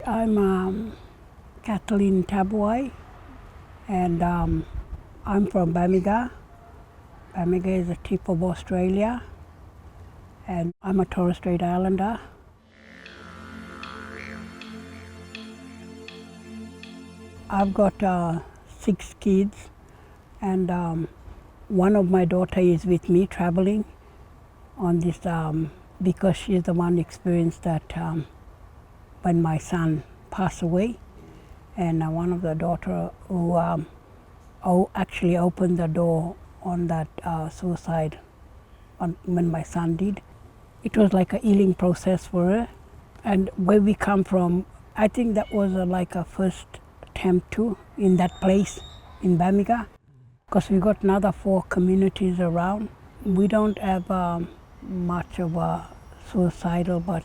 I'm Kathleen Tabuai, and I'm from Bamiga. Bamiga is the tip of Australia, and I'm a Torres Strait Islander. I've got 6 kids, and one of my daughter is with me traveling on this because she's the one experienced that when my son passed away, and one of the daughter who actually opened the door on that suicide when my son did. It was like a healing process for her, and where we come from, I think that was like a first attempt too in that place in Bamiga, because we got another 4 communities around. We don't have much of a suicidal, but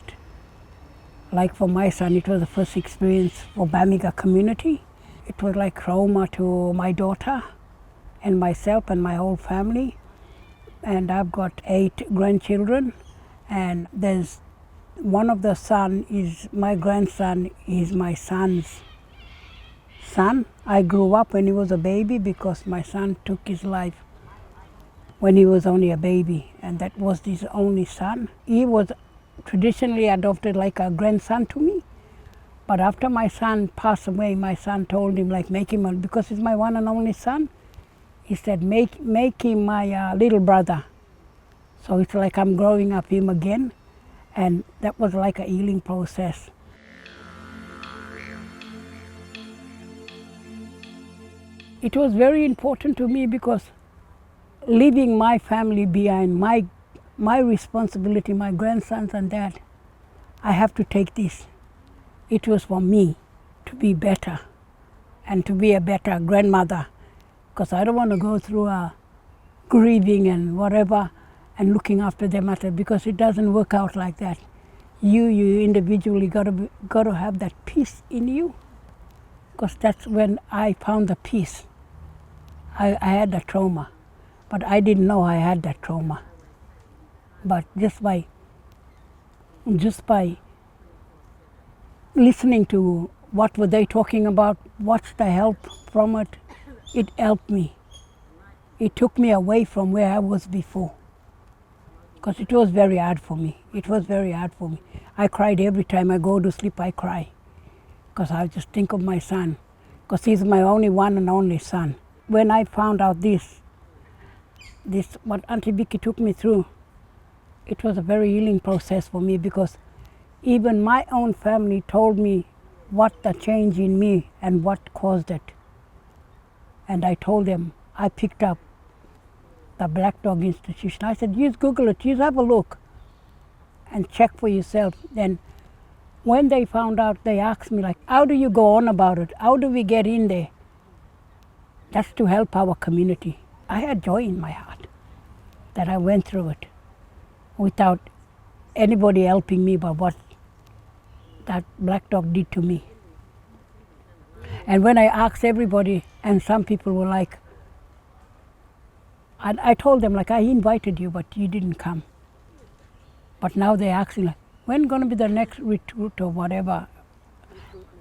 like for my son, it was the first experience for Bamiga community. It was like trauma to my daughter and myself and my whole family. And I've got 8 grandchildren, and there's one of the son is my grandson is my son's son. I grew up when he was a baby because my son took his life when he was only a baby, and that was his only son. He was traditionally adopted like a grandson to me, but after my son passed away, my son told him, like, make him because he's my one and only son. He said, make him my little brother. So it's like I'm growing up him again, and that was like a healing process. It was very important to me because leaving my family behind, my responsibility, my grandsons and that, I have to take this. It was for me to be better and to be a better grandmother, because I don't want to go through grieving and whatever and looking after them after, because it doesn't work out like that. You individually got to have that peace in you, because that's when I found the peace. I had the trauma, but I didn't know I had that trauma. But just by listening to what were they talking about, what's the help from it, it helped me. It took me away from where I was before, because it was very hard for me. It was very hard for me. I cried every time I go to sleep. I cry because I just think of my son, because he's my only one and only son. When I found out this what Aunty Vicky took me through, it was a very healing process for me, because even my own family told me what the change in me and what caused it. And I told them, I picked up the Black Dog Institution. I said, just Google it, just have a look and check for yourself. Then when they found out, they asked me, like, how do you go on about it? How do we get in there? That's to help our community. I had joy in my heart that I went through it without anybody helping me about what that Black Dog did to me. And when I asked everybody, and some people were like, I told them, like, I invited you, but you didn't come. But now they're asking, like, when going to be the next recruit or whatever?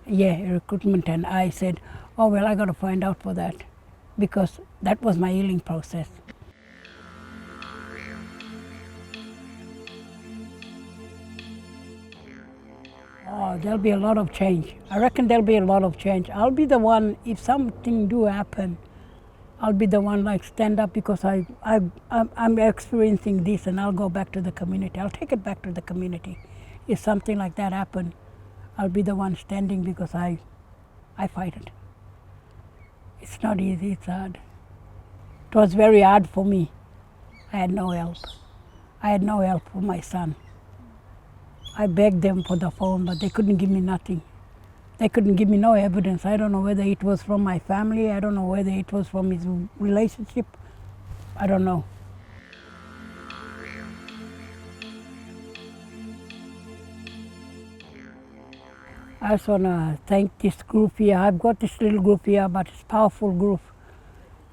Yeah, recruitment. And I said, oh, well, I got to find out for that, because that was my healing process. Oh, there'll be a lot of change. I reckon there'll be a lot of change. I'll be the one, if something do happen, I'll be the one, like, stand up, because I'm experiencing this, and I'll go back to the community. I'll take it back to the community. If something like that happen, I'll be the one standing, because I fight it. It's not easy, it's hard. It was very hard for me. I had no help. I had no help for my son. I begged them for the phone, but they couldn't give me nothing. They couldn't give me no evidence. I don't know whether it was from my family. I don't know whether it was from his relationship. I don't know. I just want to thank this group here. I've got this little group here, but it's a powerful group.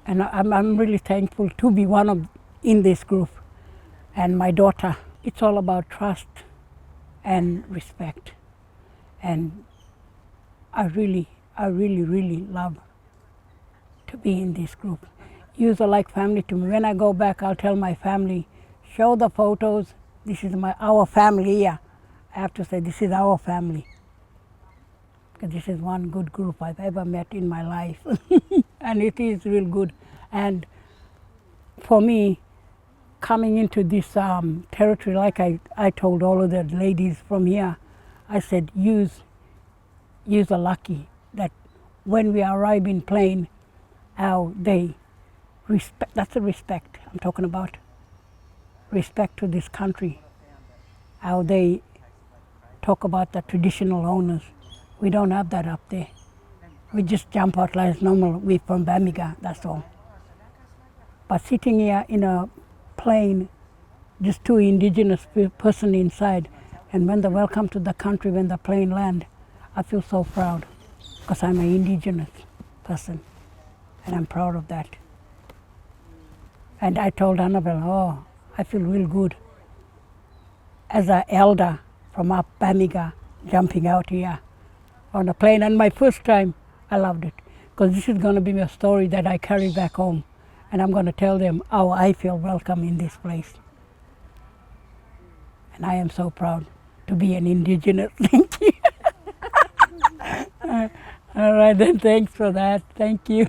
And I'm really thankful to be in this group. And my daughter, it's all about trust and respect. And I really, really love to be in this group. Yous are like family to me. When I go back, I'll tell my family, show the photos. This is our family here. I have to say, this is our family. Because this is one good group I've ever met in my life. And it is real good. And for me, coming into this territory, like I told all of the ladies from here, I said, yous are lucky that when we arrive in plane, how they respect, that's the respect I'm talking about. Respect to this country. How they talk about the traditional owners. We don't have that up there. We just jump out like normal. We're from Bamiga, that's all. But sitting here in a plane, just two indigenous person inside, and when the welcome to the country, when the plane land, I feel so proud because I'm an indigenous person, and I'm proud of that. And I told Annabelle, oh, I feel real good as an elder from up Bamiga jumping out here on a plane. And my first time, I loved it because this is going to be a story that I carry back home, and I'm going to tell them how I feel welcome in this place. And I am so proud to be an indigenous. Thank you. All right, then, thanks for that. Thank you.